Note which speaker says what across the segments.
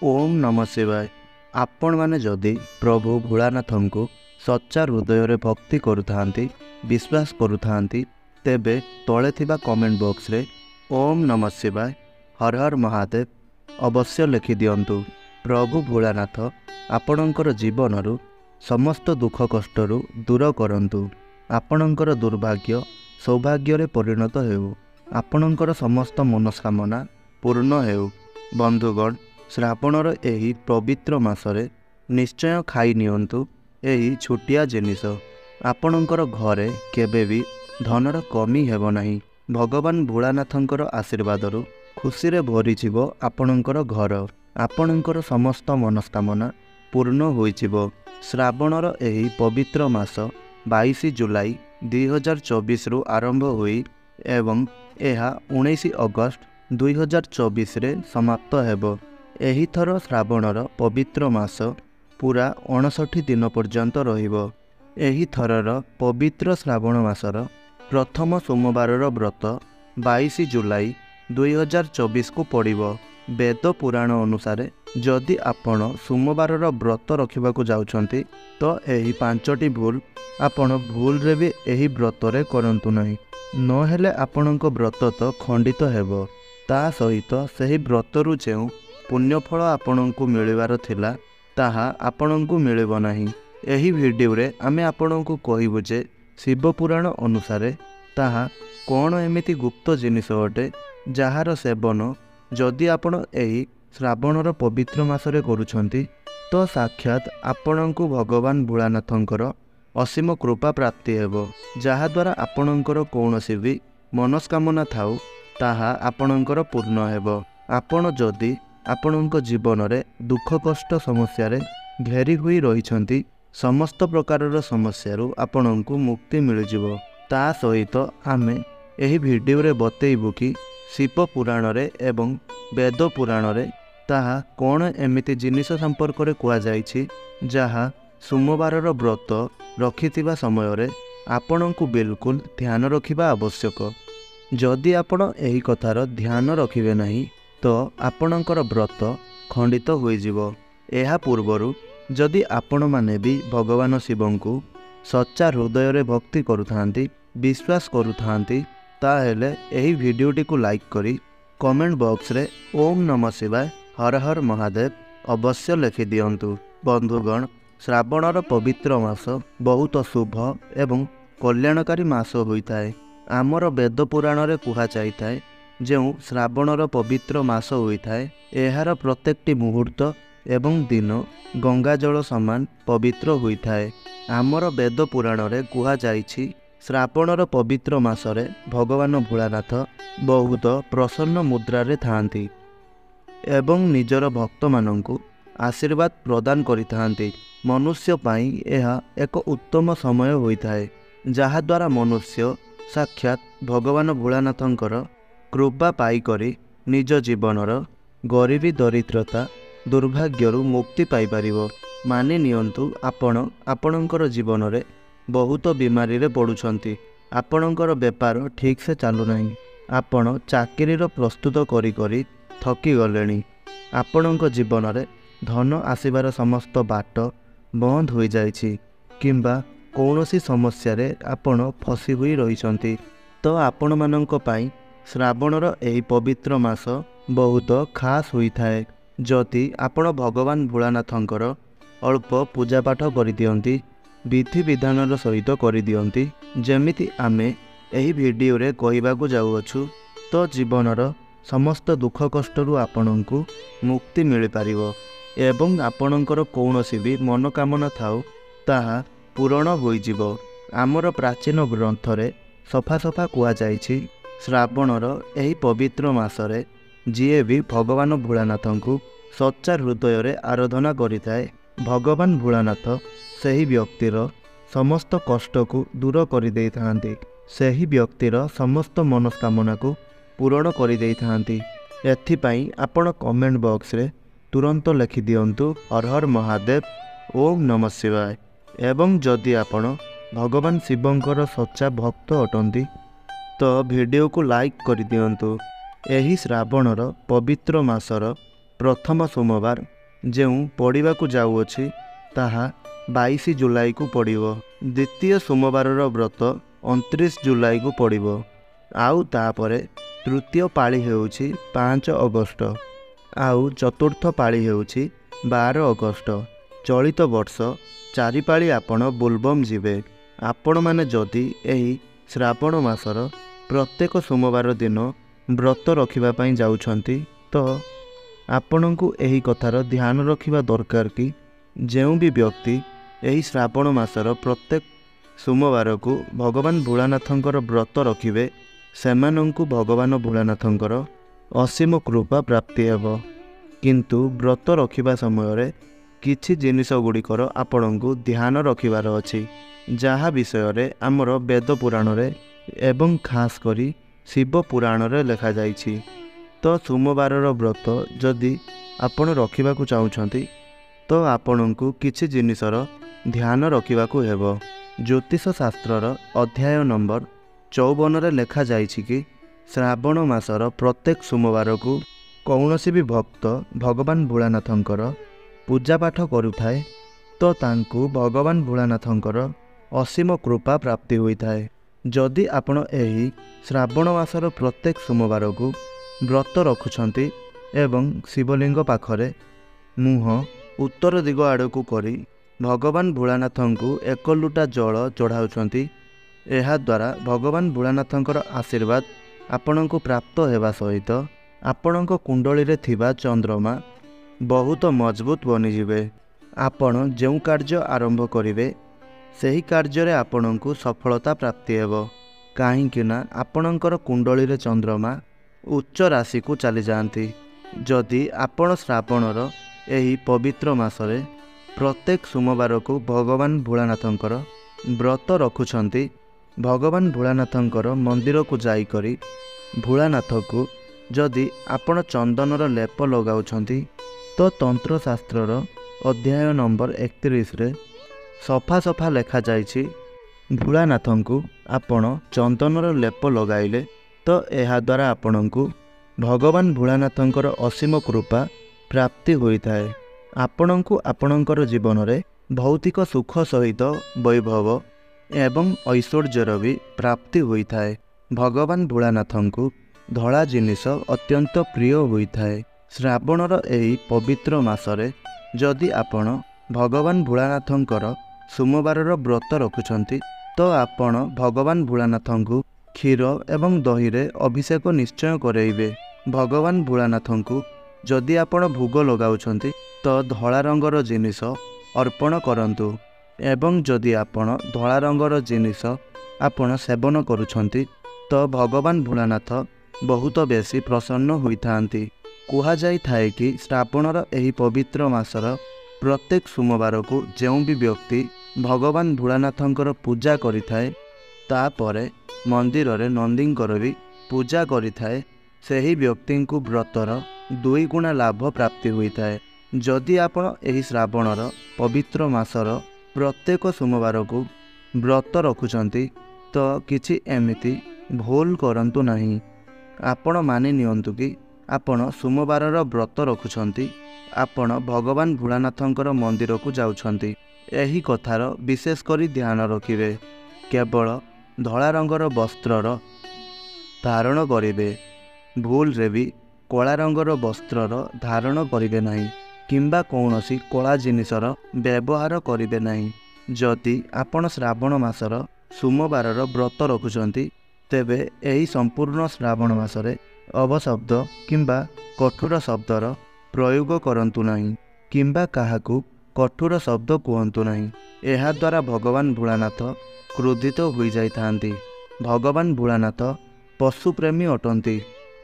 Speaker 1: ओम नमः शिवाय। आपण माने जदि प्रभु भोलानाथ को सच्चा हृदय भक्ति करुथांती विश्वास करुथांती तेबे तले थिबा कमेंट बॉक्स रे ओम नमः शिवाय हर हर महादेव अवश्य लिखि दियंतु। प्रभु भोलानाथ आपणकर जीवनरु समस्त दुख कष्टरु दूर करंतु। आपणकर दुर्भाग्य सौभाग्य रे परिणत हेउ। आपणकर समस्त मनस्कामना पूर्ण हेउ। बंधुगण, श्रावणर एही पवित्र मासरे निश्चय खाई नियंतु एही छुटिया जिनिस। आपणकर घरे केबे भी धनर कमी हेब नाही। भगवान भोलानाथंकर आशीर्वादरु खुशी रे भरी जीवो आपणकर घर। आपणकर समस्त मनस्कामना पूर्ण होइजिवो। श्रावणर एही पवित्र मास 22 जुलाई 2024 रु आरंभ होई एवं एहा 19 अगस्त 2024 रे समाप्त हेबो। एही थर श्रावणर पवित्र मास पूरा 59 दिन पर्यंत रहिबो। एही थरर पवित्र श्रावण मासर प्रथम सोमवारर व्रत 22 जुलाई 2024 को पड़िबो। वेद पुराण अनुसार जदि आपण सोमवारर व्रत रखिबाकू जाउछंती तो एही 5टी भूल आपण भूल रे भी एही व्रत रे करंतु नाही। नहेले आपणक व्रत तो खंडित हेबो। ता सहित सही व्रतरु जेउ पुण्यफल आपणको मिलिबार थिला ताहा आपणको मिलिबो नाही। एही वीडियो रे आमे आपणको कहिबो जे शिव पुराण अनुसार ताहा कोन एमिति गुप्त जिनिस अटे जहार सेवन जदि आपण एही श्रावणर पवित्र मासरे करूछंती तो साक्षात आपणको भगवान भोलानाथंकर असीम कृपा प्राप्ति हेबो। जहा द्वारा आपणकर कौनसी भी मनस्कामना थाउ ताहा आपणकर पूर्ण हेबो। आपण जदि आपणक जीवन रे दुख कष्ट समस्या रे घेरी हुई रहिछंती समस्त प्रकारर समस्यारु आपणको मुक्ति मिलिजिवो। ता सहित आमे एही वीडियो रे बतेइबु कि शिव पुराण रे एवं वेद पुराण रे ताहा कोन एमिति जिनिस संपर्क रे कुआ जाइछि जहा सोमवारर व्रत रखिथिबा समय रे आपणको बिल्कुल ध्यान रखिबा आवश्यक। जदि आपण एही कथार ध्यान रखिबे नाही तो आपणकर व्रत खंडित होइजिवो। एहा पूर्वरु जदि आपण माने भी भगवान शिवंकु सच्चा हृदय रे भक्ति करुथांती विश्वास करुथांती ताहेले एही वीडियोटी को लाइक करी कमेंट बॉक्स रे ओम नमः शिवाय हर हर महादेव अवश्य लिखि दियंतु। बंधुगण, श्रावणर पवित्र मास बहुत शुभ एवं कल्याणकारी मास होइताए। आमर वेद पुराण रे कुहा जाइताए जेउ श्रावणर पवित्र मास होइताए एहार प्रत्येकटी मुहूर्त एवं दिन गंगा जल समान पवित्र होइताए। आमर वेद पुराण रे कुहा जाइछि श्रावणर पवित्र मासरे भगवान भोलानाथ बहुत प्रसन्न मुद्रा रे थांती एवं निजर भक्त मानंकु आशीर्वाद प्रदान करिथांती। मनुष्य पाई एहा एक उत्तम समय होइताए जहा द्वारा मनुष्य साक्षात भगवान भोलानाथंकर कृपा पाई करी निज जीवनर गरीबी दरिद्रता दुर्भाग्यरु मुक्ति पाई परिबो। मानि नियंतु आपणकर जीवन रे बहुत बीमारी रे पड़ुछंती। आपणकर व्यापार ठीक से चालू नाही। आपण चाकरी प्रस्तुत करी करी थकी गलेनी। आपणक जीवन रे धन आसीबार समस्त बाट बंद हो जाइछि किंबा कौनसी समस्या रे आपण फसी हुई रहिछंती तो आपण मानंक पाई श्रावणर एही पवित्र मास बहुत खास होइथाए। जदि आपण भगवान भोलानाथंकर अल्प पूजा पाठ करि दियंती विधि विधानर सहित करि दियंती जेमिति आमे एही वीडियो रे कहिबाकू जाउअछु तो जीवनर समस्त दुख कष्टरु आपणंकु मुक्ति मिलि पारिबो एवं आपणंकर कौनसी भी मनोकामना थाउ ताहा पूर्ण होइजिवो। आमर प्राचीन ग्रंथ रे सफा सफा कुआ जाइछि श्रावणर एही पवित्र मासरे जिए भी भगवान भोलानाथंकु सच्चा हृदय रे आराधना करिथाए भगवान भोलानाथ सही व्यक्तिर समस्त कष्ट को दूर करि देइथांती। सही व्यक्तिर समस्त मनस्कामना को पूर्ण करि देइथांती। एथिपाई आपण कमेंट बॉक्स रे तुरंत लिखि दियंतु हर हर महादेव ओम नमः शिवाय। एवं जदि आपण भगवान शिवंकर सच्चा भक्त अटंती तो वीडियो को लाइक कर दियंतु। एही श्रावणर पवित्र मासर प्रथम सोमवार ଯେଉଁ ପଡ଼ିବାକୁ ଯାଉଅଛି ତାହା 22 ଜୁଲାଇକୁ ପଡ଼ିବ। ଦ୍ୱିତୀୟ ସୋମବାରର ବ୍ରତ 29 ଜୁଲାଇକୁ ପଡ଼ିବ। ଆଉ ତାପରେ ତୃତୀୟ ପାଳି ହେଉଛି 5 ଅଗଷ୍ଟ। ଆଉ ଚତୁର୍ଥ ପାଳି ହେଉଛି 12 ଅଗଷ୍ଟ। ଚଳିତ ବର୍ଷ 4 ପାଳି ଆପଣ ବୋଲବମ୍ ଯିବେ। ଆପଣମାନେ ଯଦି ଏହି ଶ୍ରାବଣ ମାସର ପ୍ରତ୍ୟେକ ସୋମବାର ଦିନ ବ୍ରତ ରଖିବା ପାଇଁ ଯାଉଛନ୍ତି ତ ଆପଣଙ୍କୁ ଏହି କଥାର ଧ୍ୟାନ ରଖିବା ଦରକାର କି ଯେଉଁ ବି ବ୍ୟକ୍ତି ଏହି ଶ୍ରାବଣ ମାସର ପ୍ରତ୍ୟେକ ସୋମବାରକୁ ଭଗବାନ ଭୋଳାନାଥଙ୍କର ବ୍ରତ ରଖିବେ ସେମାନଙ୍କୁ ଭଗବାନ ଭୋଳାନାଥଙ୍କର ଅସୀମ କୃପା ପ୍ରାପ୍ତି ହେବ। କିନ୍ତୁ ବ୍ରତ ରଖିବା ସମୟରେ କିଛି ଜିନିଷ ଗୁଡ଼ିକର ଆପଣଙ୍କୁ ଧ୍ୟାନ ରଖିବାର ଅଛି, ଯାହା ବିଷୟରେ ଆମର ବେଦ ପୁରାଣରେ ଏବଂ ଖାସ୍ କରି ଶିବ ପୁରାଣରେ ଲେଖାଯାଇଛି। ତ ସୋମବାରର ବ୍ରତ ଯଦି ଆପଣ ରଖିବାକୁ ଚାହୁଁଛନ୍ତି ତ ଆପଣଙ୍କୁ କିଛି ଜିନିଷର ଧ୍ୟାନ ରଖିବାକୁ ହେବ। ଜ୍ୟୋତିଷ ଶାସ୍ତ୍ରର ଅଧ୍ୟାୟ ନମ୍ବର 54ରେ ଲେଖାଯାଇଛି କି ଶ୍ରାବଣ ମାସର ପ୍ରତ୍ୟେକ ସୋମବାରକୁ କୌଣସି ବି ଭକ୍ତ ଭଗବାନ ଭୋଳାନାଥଙ୍କର ପୂଜାପାଠ କରୁଥାଏ ତ ତାଙ୍କୁ ଭଗବାନ ଭୋଳାନାଥଙ୍କର ଅସୀମ କୃପା ପ୍ରାପ୍ତି ହୋଇଥାଏ। ଯଦି ଆପଣ ଏହି ଶ୍ରାବଣ ମାସର ପ୍ରତ୍ୟେକ ସୋମବାରକୁ ବ୍ରତ ରଖୁଛନ୍ତି ଏବଂ ଶିବଲିଙ୍ଗ ପାଖରେ ମୁହଁ ଉତ୍ତର ଦିଗ ଆଡ଼କୁ କରି ଭଗବାନ ଭୋଳାନାଥଙ୍କୁ 1 ଲୋଟା ଜଳ ଚଢ଼ାଉଛନ୍ତି, ଏହାଦ୍ୱାରା ଭଗବାନ ଭୋଳାନାଥଙ୍କର ଆଶୀର୍ବାଦ ଆପଣଙ୍କୁ ପ୍ରାପ୍ତ ହେବା ସହିତ ଆପଣଙ୍କ କୁଣ୍ଡଳୀରେ ଥିବା ଚନ୍ଦ୍ରମା ବହୁତ ମଜବୁତ ବନିଯିବେ। ଆପଣ ଯେଉଁ କାର୍ଯ୍ୟ ଆରମ୍ଭ କରିବେ ସେହି କାର୍ଯ୍ୟରେ ଆପଣଙ୍କୁ ସଫଳତା ପ୍ରାପ୍ତି ହେବ, କାହିଁକି ନା ଆପଣଙ୍କର କୁଣ୍ଡଳୀରେ ଚନ୍ଦ୍ରମା ଉଚ୍ଚ ରାଶିକୁ ଚାଲିଯାଆନ୍ତି। ଯଦି ଆପଣ ଶ୍ରାବଣର ଏହି ପବିତ୍ର ମାସରେ ପ୍ରତ୍ୟେକ ସୋମବାରକୁ ଭଗବାନ ଭୋଳାନାଥଙ୍କର ବ୍ରତ ରଖୁଛନ୍ତି, ଭଗବାନ ଭୋଳାନାଥଙ୍କର ମନ୍ଦିରକୁ ଯାଇକରି ଭୋଳାନାଥକୁ ଯଦି ଆପଣ ଚନ୍ଦନର ଲେପ ଲଗାଉଛନ୍ତି ତ ତନ୍ତ୍ରଶାସ୍ତ୍ରର ଅଧ୍ୟାୟ ନମ୍ବର 31ରେ ସଫା ସଫା ଲେଖାଯାଇଛି ଭୋଳାନାଥଙ୍କୁ ଆପଣ ଚନ୍ଦନର ଲେପ ଲଗାଇଲେ ତ ଏହାଦ୍ୱାରା ଆପଣଙ୍କୁ ଭଗବାନ ଭୋଳାନାଥଙ୍କର ଅସୀମ କୃପା ପ୍ରାପ୍ତି ହୋଇଥାଏ। ଆପଣଙ୍କୁ ଆପଣଙ୍କର ଜୀବନରେ ଭୌତିକ ସୁଖ ସହିତ ବୈଭବ ଏବଂ ଐଶ୍ୱର୍ଯ୍ୟର ବି ପ୍ରାପ୍ତି ହୋଇଥାଏ। ଭଗବାନ ଭୋଳାନାଥଙ୍କୁ ଧଳା ଜିନିଷ ଅତ୍ୟନ୍ତ ପ୍ରିୟ ହୋଇଥାଏ। ଶ୍ରାବଣର ଏହି ପବିତ୍ର ମାସରେ ଯଦି ଆପଣ ଭଗବାନ ଭୋଳାନାଥଙ୍କର ସୋମବାରର ବ୍ରତ ରଖୁଛନ୍ତି ତ ଆପଣ ଭଗବାନ ଭୋଳାନାଥଙ୍କୁ କ୍ଷୀର ଏବଂ ଦହିରେ ଅଭିଷେକ ନିଶ୍ଚୟ କରାଇବେ। ଭଗବାନ ଭୋଳାନାଥଙ୍କୁ ଯଦି ଆପଣ ଭୋଗ ଲଗାଉଛନ୍ତି ତ ଧଳା ରଙ୍ଗର ଜିନିଷ ଅର୍ପଣ କରନ୍ତୁ ଏବଂ ଯଦି ଆପଣ ଧଳା ରଙ୍ଗର ଜିନିଷ ଆପଣ ସେବନ କରୁଛନ୍ତି ତ ଭଗବାନ ଭୋଳାନାଥ ବହୁତ ବେଶୀ ପ୍ରସନ୍ନ ହୋଇଥାନ୍ତି। କୁହାଯାଇଥାଏ କି ଶ୍ରାବଣର ଏହି ପବିତ୍ର ମାସର ପ୍ରତ୍ୟେକ ସୋମବାରକୁ ଯେଉଁ ବି ବ୍ୟକ୍ତି ଭଗବାନ ଭୋଳାନାଥଙ୍କର ପୂଜା କରିଥାଏ ତାପରେ ମନ୍ଦିରରେ ନନ୍ଦୀଙ୍କର ବି ପୂଜା କରିଥାଏ, ସେହି ବ୍ୟକ୍ତିଙ୍କୁ ବ୍ରତର 2 ଗୁଣା ଲାଭ ପ୍ରାପ୍ତି ହୋଇଥାଏ। ଯଦି ଆପଣ ଏହି ଶ୍ରାବଣର ପବିତ୍ର ମାସର ପ୍ରତ୍ୟେକ ସୋମବାରକୁ ବ୍ରତ ରଖୁଛନ୍ତି ତ କିଛି ଏମିତି ଭୁଲ କରନ୍ତୁ ନାହିଁ। ଆପଣ ମାନି ନିଅନ୍ତୁ କି ଆପଣ ସୋମବାରର ବ୍ରତ ରଖୁଛନ୍ତି, ଆପଣ ଭଗବାନ ଭୋଳାନାଥଙ୍କର ମନ୍ଦିରକୁ ଯାଉଛନ୍ତି, ଏହି କଥାର ବିଶେଷ କରି ଧ୍ୟାନ ରଖିବେ। କେବଳ ଧଳା ରଙ୍ଗର ବସ୍ତ୍ରର ଧାରଣ କରିବେ, ଭୁଲରେ ବି କଳା ରଙ୍ଗର ବସ୍ତ୍ରର ଧାରଣ କରିବେ ନାହିଁ କିମ୍ବା କୌଣସି କଳା ଜିନିଷର ବ୍ୟବହାର କରିବେ ନାହିଁ। ଯଦି ଆପଣ ଶ୍ରାବଣ ମାସର ସୋମବାରର ବ୍ରତ ରଖୁଛନ୍ତି ତେବେ ଏହି ସମ୍ପୂର୍ଣ୍ଣ ଶ୍ରାବଣ ମାସରେ ଅବଶବ୍ଦ କିମ୍ବା କଠୋର ଶବ୍ଦର ପ୍ରୟୋଗ କରନ୍ତୁ ନାହିଁ କିମ୍ବା କାହାକୁ କଠୋର ଶବ୍ଦ କୁହନ୍ତୁ ନାହିଁ। ଏହାଦ୍ୱାରା ଭଗବାନ ଭୋଳାନାଥ କ୍ରୋଧିତ ହୋଇଯାଇଥାନ୍ତି। ଭଗବାନ ଭୋଳାନାଥ ପଶୁପ୍ରେମୀ ଅଟନ୍ତି,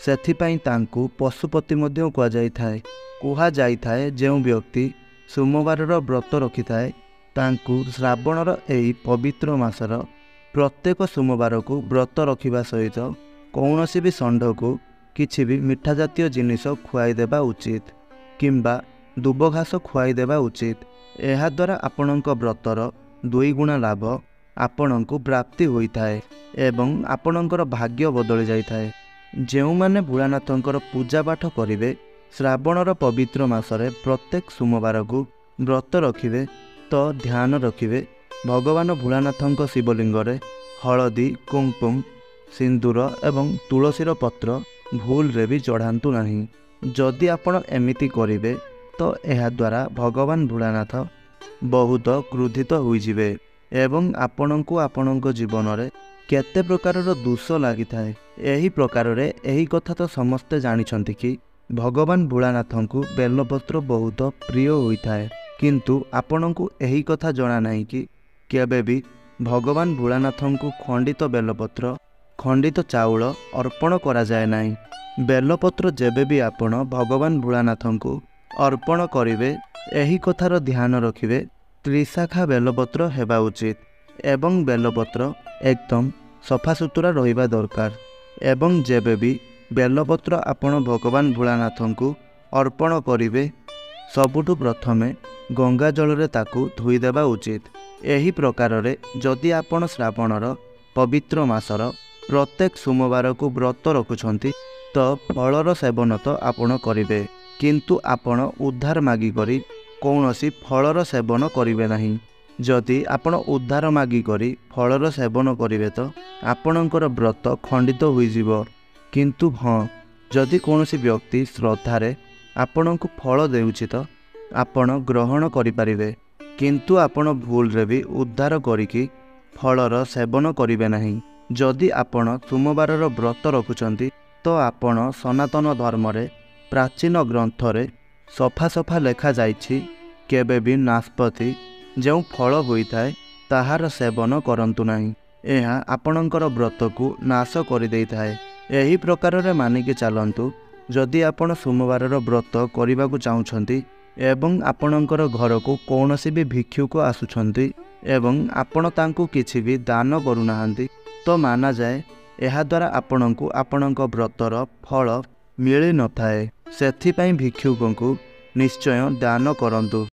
Speaker 1: ସେଥିପାଇଁ ତାଙ୍କୁ ପଶୁପତି ମଧ୍ୟ କୁହାଯାଇଥାଏ। କୁହାଯାଇଥାଏ ଯେଉଁ ବ୍ୟକ୍ତି ସୋମବାରର ବ୍ରତ ରଖିଥାଏ ତାଙ୍କୁ ଶ୍ରାବଣର ଏହି ପବିତ୍ର ମାସର ପ୍ରତ୍ୟେକ ସୋମବାରକୁ ବ୍ରତ ରଖିବା ସହିତ କୌଣସି ବି ଷଣ୍ଢକୁ କିଛି ବି ମିଠା ଜାତୀୟ ଜିନିଷ ଖୁଆଇଦେବା ଉଚିତ କିମ୍ବା ଦୁବ ଘାସ ଖୁଆଇଦେବା ଉଚିତ। ଏହାଦ୍ୱାରା ଆପଣଙ୍କ ବ୍ରତର 2 ଗୁଣା ଲାଭ ଆପଣଙ୍କୁ ପ୍ରାପ୍ତି ହୋଇଥାଏ ଏବଂ ଆପଣଙ୍କର ଭାଗ୍ୟ ବଦଳି ଯାଇଥାଏ। ଯେଉଁମାନେ ଭୋଳାନାଥଙ୍କର ପୂଜାପାଠ କରିବେ ଶ୍ରାବଣର ପବିତ୍ର ମାସରେ ପ୍ରତ୍ୟେକ ସୋମବାରକୁ ବ୍ରତ ରଖିବେ ତ ଧ୍ୟାନ ରଖିବେ ଭଗବାନ ଭୋଳାନାଥଙ୍କ ଶିବଲିଙ୍ଗରେ ହଳଦୀ କୁଙ୍କୁମ ସିନ୍ଦୁର ଏବଂ ତୁଳସୀର ପତ୍ର ଭୁଲରେ ବି ଚଢ଼ାନ୍ତୁ ନାହିଁ। ଯଦି ଆପଣ ଏମିତି କରିବେ ତ ଏହାଦ୍ୱାରା ଭଗବାନ ଭୋଳାନାଥ ବହୁତ କ୍ରୋଧିତ ହୋଇଯିବେ ଏବଂ ଆପଣଙ୍କୁ ଆପଣଙ୍କ ଜୀବନରେ କେତେ ପ୍ରକାରର ଦୋଷ ଲାଗିଥାଏ। ଏହି ପ୍ରକାରରେ ଏହି କଥା ତ ସମସ୍ତେ ଜାଣିଛନ୍ତି କି ଭଗବାନ ଭୋଳାନାଥଙ୍କୁ ବେଲପତ୍ର ବହୁତ ପ୍ରିୟ ହୋଇଥାଏ, କିନ୍ତୁ ଆପଣଙ୍କୁ ଏହି କଥା ଜଣା ନାହିଁ କି କେବେ ବି ଭଗବାନ ଭୋଳାନାଥଙ୍କୁ ଖଣ୍ଡିତ ବେଲପତ୍ର ଖଣ୍ଡିତ ଚାଉଳ ଅର୍ପଣ କରାଯାଏ ନାହିଁ। ବେଲପତ୍ର ଯେବେ ବି ଆପଣ ଭଗବାନ ଭୋଳାନାଥଙ୍କୁ ଅର୍ପଣ କରିବେ ଏହି କଥାର ଧ୍ୟାନ ରଖିବେ ତ୍ରିଶାଖା ବେଲପତ୍ର ହେବା ଉଚିତ ଏବଂ ବେଲପତ୍ର ଏକଦମ ସଫାସୁତୁରା ରହିବା ଦରକାର। ଏବଂ ଯେବେ ବି ବେଲପତ୍ର ଆପଣ ଭଗବାନ ଭୋଳାନାଥଙ୍କୁ ଅର୍ପଣ କରିବେ ସବୁଠୁ ପ୍ରଥମେ ଗଙ୍ଗା ଜଳରେ ତାକୁ ଧୋଇଦେବା ଉଚିତ। ଏହି ପ୍ରକାରରେ ଯଦି ଆପଣ ଶ୍ରାବଣର ପବିତ୍ର ମାସର ପ୍ରତ୍ୟେକ ସୋମବାରକୁ ବ୍ରତ ରଖୁଛନ୍ତି ତ ଫଳର ସେବନ ତ ଆପଣ କରିବେ, କିନ୍ତୁ ଆପଣ ଉଦ୍ଧାର ମାଗିକରି କୌଣସି ଫଳର ସେବନ କରିବେ ନାହିଁ। ଯଦି ଆପଣ ଉଦ୍ଧାର ମାଗିକରି ଫଳର ସେବନ କରିବେ ତ ଆପଣଙ୍କର ବ୍ରତ ଖଣ୍ଡିତ ହୋଇଯିବ। କିନ୍ତୁ ହଁ, ଯଦି କୌଣସି ବ୍ୟକ୍ତି ଶ୍ରଦ୍ଧାରେ ଆପଣଙ୍କୁ ଫଳ ଦେଉଛି ତ ଆପଣ ଗ୍ରହଣ କରିପାରିବେ, କିନ୍ତୁ ଆପଣ ଭୁଲରେ ବି ଉଦ୍ଧାର କରିକି ଫଳର ସେବନ କରିବେ ନାହିଁ। ଯଦି ଆପଣ ସୋମବାରର ବ୍ରତ ରଖୁଛନ୍ତି ତ ଆପଣ ସନାତନ ଧର୍ମରେ ପ୍ରାଚୀନ ଗ୍ରନ୍ଥରେ ସଫା ଲେଖାଯାଇଛି କେବେ ବି ନାସ୍ପତି ଯେଉଁ ଫଳ ହୋଇଥାଏ ତାହାର ସେବନ କରନ୍ତୁ ନାହିଁ, ଏହା ଆପଣଙ୍କର ବ୍ରତକୁ ନାଶ କରିଦେଇଥାଏ। ଏହି ପ୍ରକାରରେ ମାନିକି ଚାଲନ୍ତୁ। ଯଦି ଆପଣ ସୋମବାରର ବ୍ରତ କରିବାକୁ ଚାହୁଁଛନ୍ତି ଏବଂ ଆପଣଙ୍କର ଘରକୁ କୌଣସି ବି ଭିକ୍ଷୁକ ଆସୁଛନ୍ତି ଏବଂ ଆପଣ ତାଙ୍କୁ କିଛି ବି ଦାନ କରୁନାହାନ୍ତି ତ ମାନାଯାଏ ଏହାଦ୍ୱାରା ଆପଣଙ୍କୁ ଆପଣଙ୍କ ବ୍ରତର ଫଳ ମିଳିନଥାଏ। ସେଥିପାଇଁ ଭିକ୍ଷୁକଙ୍କୁ ନିଶ୍ଚୟ ଦାନ କରନ୍ତୁ।